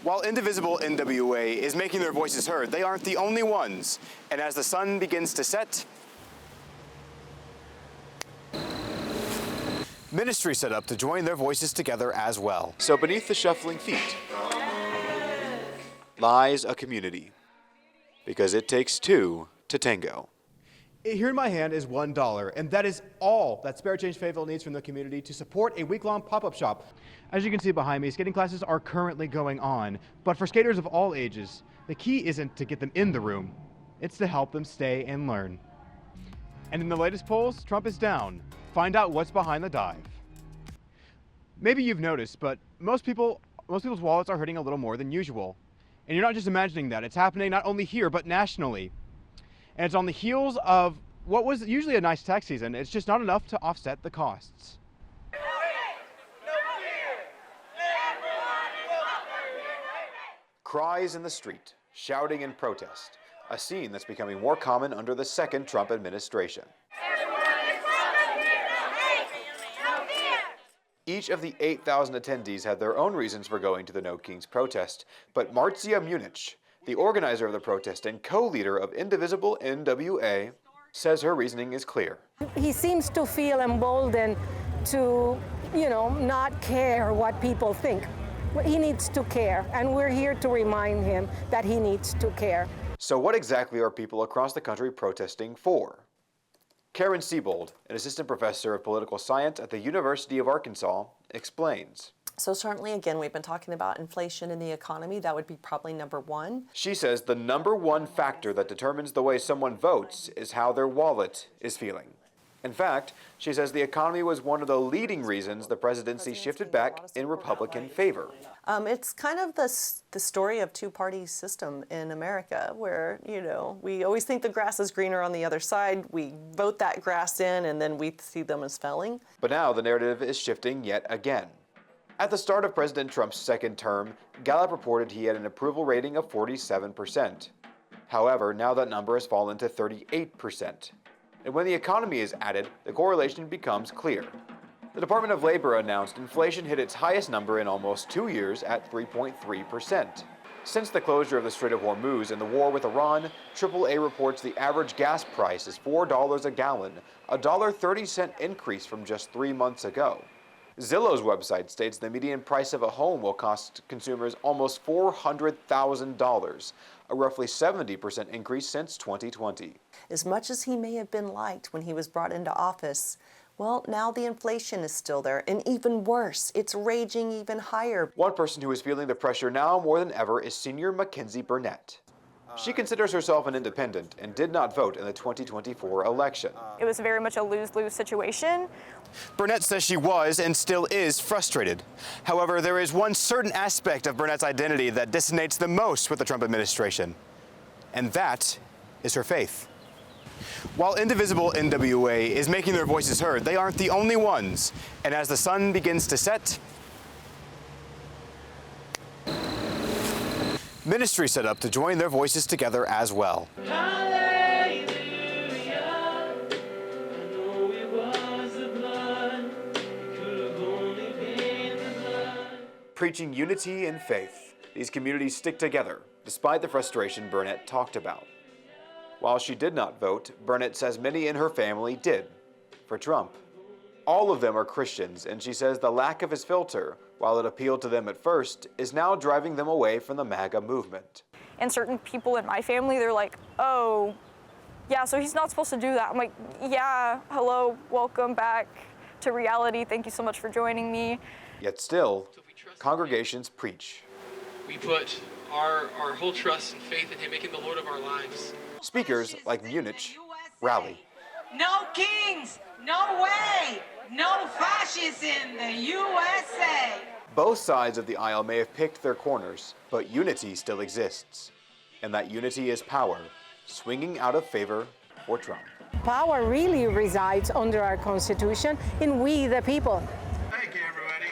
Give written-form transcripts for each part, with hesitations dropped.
While indivisible NWA is making their voices heard, they aren't the only ones. And as the sun begins to set, ministry set up to join their voices together as well. So beneath the shuffling feet lies a community, because it takes two to tango. Here in my hand is $1, and that is all that Spare Change Fayetteville needs from the community to support a week-long pop-up shop. As you can see behind me, skating classes are currently going on, but for skaters of all ages, the key isn't to get them in the room, it's to help them stay and learn. And in the latest polls, Trump is down. Find out what's behind the dive. Maybe you've noticed, but most people's wallets are hurting a little more than usual. And you're not just imagining that, it's happening not only here, but nationally. And it's on the heels of what was usually a nice tax season. It's just not enough to offset the costs. Cries in the street, shouting in protest, a scene that's becoming more common under the second Trump administration. Each of the 8,000 attendees had their own reasons for going to the No Kings protest, but Marcia Munich, the organizer of the protest and co-leader of Indivisible NWA, says her reasoning is clear. He seems to feel emboldened to, not care what people think. He needs to care, and we're here to remind him that he needs to care. So what exactly are people across the country protesting for? Karen Siebold, an assistant professor of political science at the University of Arkansas, explains. So certainly, again, we've been talking about inflation in the economy. That would be probably number one. She says the number one factor that determines the way someone votes is how their wallet is feeling. In fact, she says the economy was one of the leading reasons the presidency shifted back in Republican favor. It's kind of the story of two-party system in America where, we always think the grass is greener on the other side. We vote that grass in and then we see them as felling. But now the narrative is shifting yet again. At the start of President Trump's second term, Gallup reported he had an approval rating of 47%. However, now that number has fallen to 38%. And when the economy is added, the correlation becomes clear. The Department of Labor announced inflation hit its highest number in almost 2 years at 3.3%. Since the closure of the Strait of Hormuz and the war with Iran, AAA reports the average gas price is $4 a gallon, a $1.30 increase from just 3 months ago. Zillow's website states the median price of a home will cost consumers almost $400,000, a roughly 70% increase since 2020. As much as he may have been liked when he was brought into office, well, now the inflation is still there, and even worse, it's raging even higher. One person who is feeling the pressure now more than ever is senior Mackenzie Burnett. She considers herself an independent and did not vote in the 2024 election. It was very much a lose-lose situation. Burnett says she was and still is frustrated. However, there is one certain aspect of Burnett's identity that dissonates the most with the Trump administration, and that is her faith. While Indivisible NWA is making their voices heard, they aren't the only ones. And as the sun begins to set, ministry set up to join their voices together as well. Preaching unity and faith, these communities stick together, despite the frustration Burnett talked about. While she did not vote, Burnett says many in her family did, for Trump. All of them are Christians, and she says the lack of his filter, while it appealed to them at first, is now driving them away from the MAGA movement. And certain people in my family, they're like, oh, yeah, so he's not supposed to do that. I'm like, yeah, hello, welcome back to reality. Thank you so much for joining me. Yet still, congregations preach. We put our whole trust and faith in him making the Lord of our lives. Speakers like Munich rally. No kings, no way, no fascists in the USA. Both sides of the aisle may have picked their corners, but unity still exists. And that unity is power, swinging out of favor for Trump. Power really resides under our Constitution in we the people. Thank you, everybody.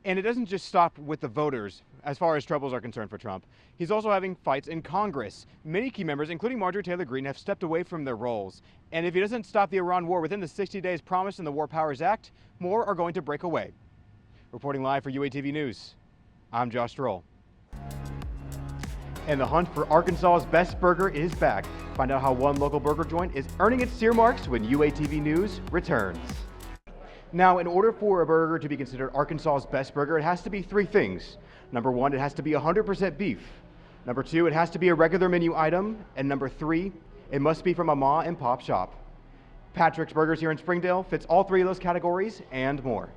And it doesn't just stop with the voters as far as troubles are concerned for Trump. He's also having fights in Congress. Many key members, including Marjorie Taylor Greene, have stepped away from their roles. And if he doesn't stop the Iran war within the 60 days promised in the War Powers Act, more are going to break away. Reporting live for UATV News, I'm Josh Droll. And the hunt for Arkansas's best burger is back. Find out how one local burger joint is earning its sear marks when UATV News returns. Now, in order for a burger to be considered Arkansas's best burger, it has to be three things. Number one, it has to be 100% beef. Number two, it has to be a regular menu item. And number three, it must be from a ma and pop shop. Patrick's Burgers here in Springdale fits all three of those categories and more.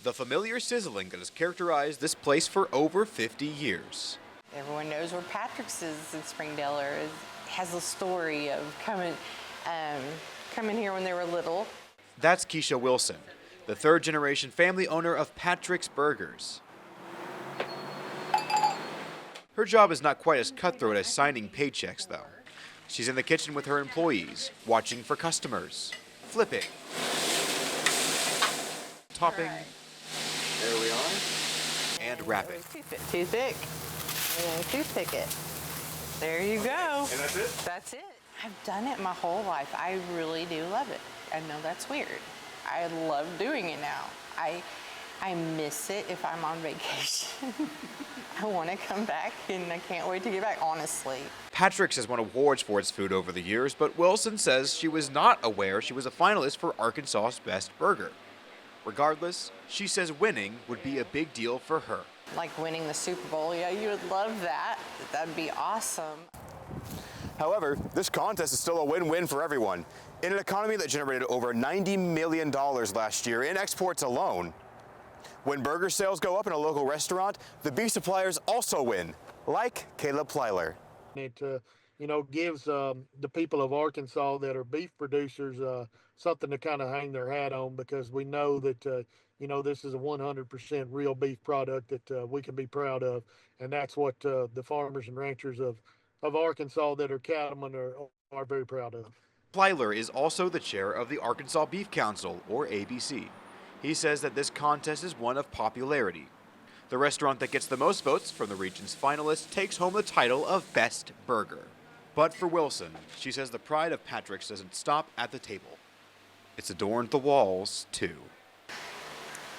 The familiar sizzling that has characterized this place for over 50 years. Everyone knows where Patrick's is in Springdale, or has a story of coming here when they were little. That's Keisha Wilson, the third-generation family owner of Patrick's Burgers. Her job is not quite as cutthroat as signing paychecks, though. She's in the kitchen with her employees, watching for customers, flipping, topping, there we are, and wrapping. Toothpick. And toothpick it. There you go. And that's it? That's it. I've done it my whole life. I really do love it. I know that's weird. I love doing it now. I miss it if I'm on vacation. I want to come back, and I can't wait to get back, honestly. Patrick's has won awards for its food over the years, but Wilson says she was not aware she was a finalist for Arkansas's Best Burger. Regardless, she says winning would be a big deal for her. Like winning the Super Bowl, yeah, you would love that. That'd be awesome. However, this contest is still a win-win for everyone. In an economy that generated over $90 million last year in exports alone, when burger sales go up in a local restaurant, the beef suppliers also win, like Caleb Plyler. It gives the people of Arkansas that are beef producers something to kind of hang their hat on, because we know that this is a 100% real beef product that we can be proud of, and that's what the farmers and ranchers of Arkansas that are cattlemen are very proud of. Plyler is also the chair of the Arkansas Beef Council, or ABC. He says that this contest is one of popularity. The restaurant that gets the most votes from the region's finalists takes home the title of Best Burger. But for Wilson, she says the pride of Patrick's doesn't stop at the table. It's adorned the walls, too.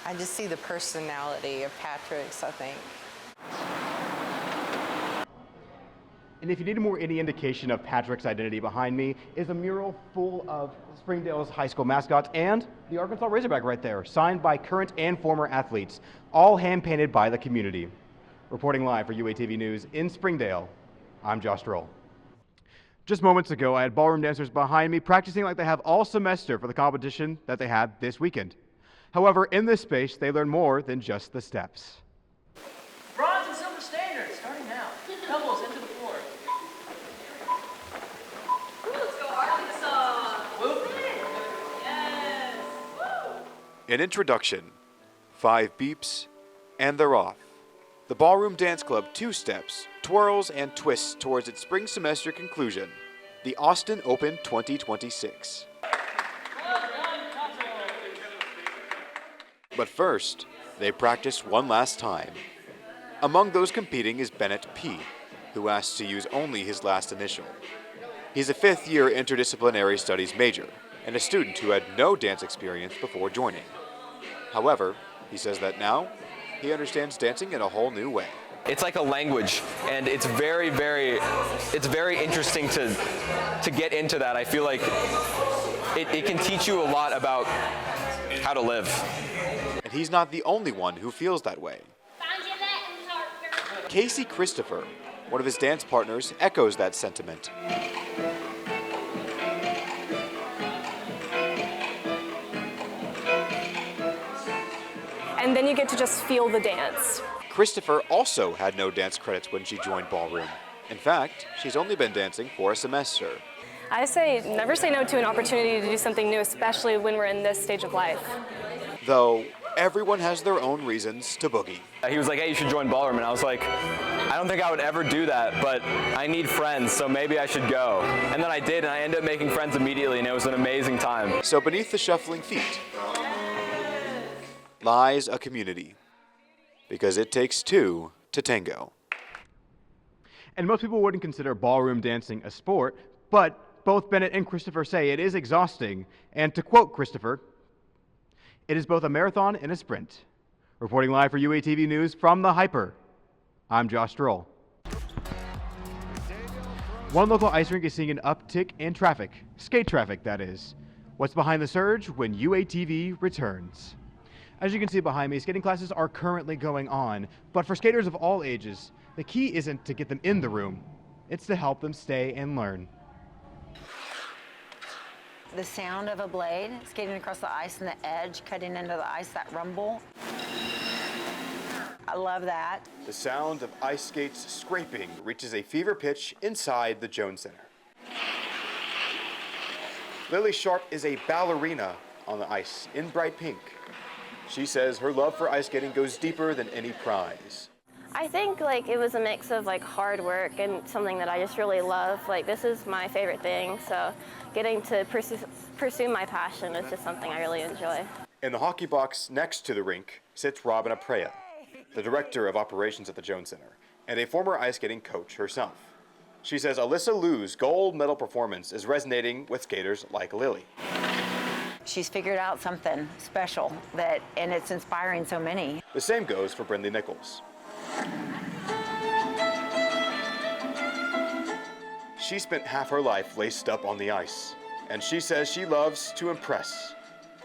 I just see the personality of Patrick's, I think. And if you need any indication of Patrick's identity, behind me is a mural full of Springdale's high school mascots and the Arkansas Razorback right there, signed by current and former athletes, all hand-painted by the community. Reporting live for UATV News in Springdale, I'm Josh Droll. Just moments ago, I had ballroom dancers behind me practicing like they have all semester for the competition that they had this weekend. However, in this space, they learn more than just the steps. Bronze and silver standards, starting now. Doubles into the floor. Let's go Arkansas! Whoop. Yes! Woo! An introduction, 5 beeps, and they're off. The Ballroom Dance Club two-steps, twirls, and twists towards its spring semester conclusion, the Austin Open 2026. But first, they practice one last time. Among those competing is Bennett P., who asks to use only his last initial. He's a fifth-year interdisciplinary studies major and a student who had no dance experience before joining. However, he says that now he understands dancing in a whole new way. It's like a language, and it's very interesting to get into that. I feel like it can teach you a lot about how to live. And he's not the only one who feels that way. Casey Christopher, one of his dance partners, echoes that sentiment. And then you get to just feel the dance. Christopher also had no dance credits when she joined Ballroom. In fact, she's only been dancing for a semester. I say never say no to an opportunity to do something new, especially when we're in this stage of life. Though, everyone has their own reasons to boogie. He was like, hey, you should join ballroom. And I was like, I don't think I would ever do that, but I need friends, so maybe I should go. And then I did, and I ended up making friends immediately, and it was an amazing time. So beneath the shuffling feet lies a community, because it takes two to tango. And most people wouldn't consider ballroom dancing a sport, but both Bennett and Christopher say it is exhausting. And to quote Christopher, it is both a marathon and a sprint. Reporting live for UATV News from the Hyper, I'm Josh Droll. One local ice rink is seeing an uptick in traffic, skate traffic that is. What's behind the surge when UATV returns? As you can see behind me, skating classes are currently going on, but for skaters of all ages, the key isn't to get them in the room, it's to help them stay and learn. The sound of a blade skating across the ice and the edge cutting into the ice, that rumble. I love that. The sound of ice skates scraping reaches a fever pitch inside the Jones Center. Lily Sharp is a ballerina on the ice in bright pink. She says her love for ice skating goes deeper than any prize. I think it was a mix of hard work and something that I just really love. This is my favorite thing, so getting to pursue my passion is just something I really enjoy. In the hockey box next to the rink sits Robin Aprea, the director of operations at the Jones Center, and a former ice skating coach herself. She says Alyssa Liu's gold medal performance is resonating with skaters like Lily. She's figured out something special and it's inspiring so many. The same goes for Brindley Nichols. She spent half her life laced up on the ice, and she says she loves to impress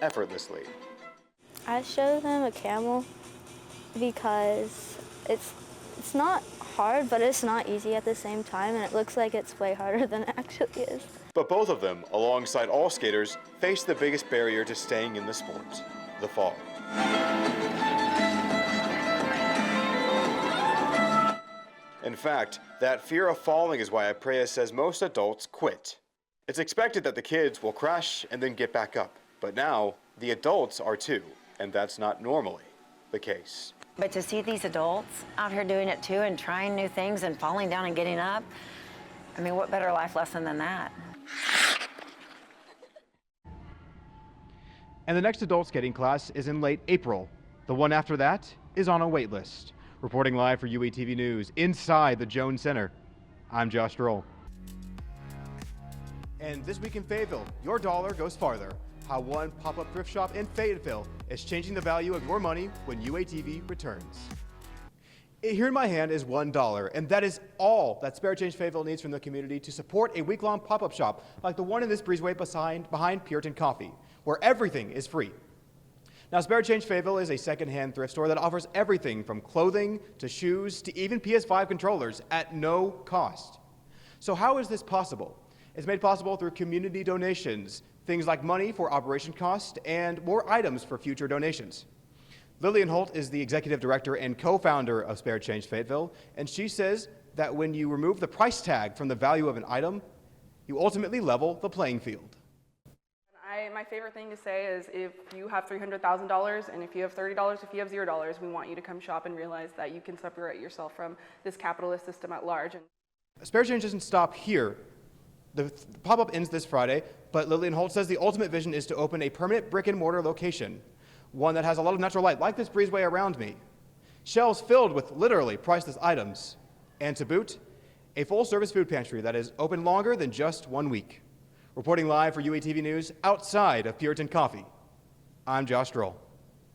effortlessly. I showed them a camel because it's not hard, but it's not easy at the same time, and it looks like it's way harder than it actually is. But both of them, alongside all skaters, face the biggest barrier to staying in the sport, the fall. In fact, that fear of falling is why Aprea says most adults quit. It's expected that the kids will crash and then get back up, but now the adults are too, and that's not normally the case. But to see these adults out here doing it too and trying new things and falling down and getting up, I mean, what better life lesson than that? And the next adult skating class is in late April. The one after that is on a wait list. Reporting live for UATV News inside the Jones Center, I'm Josh Droll. And this week in Fayetteville, your dollar goes farther. How one pop-up thrift shop in Fayetteville is changing the value of your money when UATV returns. Here in my hand is $1, and that is all that Spare Change Fayetteville needs from the community to support a week-long pop-up shop like the one in this breezeway behind Puritan Coffee, where everything is free. Now, Spare Change Fayetteville is a second-hand thrift store that offers everything from clothing to shoes to even PS5 controllers at no cost. So how is this possible? It's made possible through community donations, things like money for operation costs and more items for future donations. Lillian Holt is the executive director and co-founder of Spare Change Fayetteville, and she says that when you remove the price tag from the value of an item, you ultimately level the playing field. My favorite thing to say is if you have $300,000 and if you have $30, if you have $0, we want you to come shop and realize that you can separate yourself from this capitalist system at large. Spare Change doesn't stop here. The pop-up ends this Friday, but Lillian Holt says the ultimate vision is to open a permanent brick-and-mortar location, one that has a lot of natural light, like this breezeway around me, shelves filled with literally priceless items, and to boot, a full-service food pantry that is open longer than just 1 week. Reporting live for UATV News outside of Puritan Coffee, I'm Josh Droll.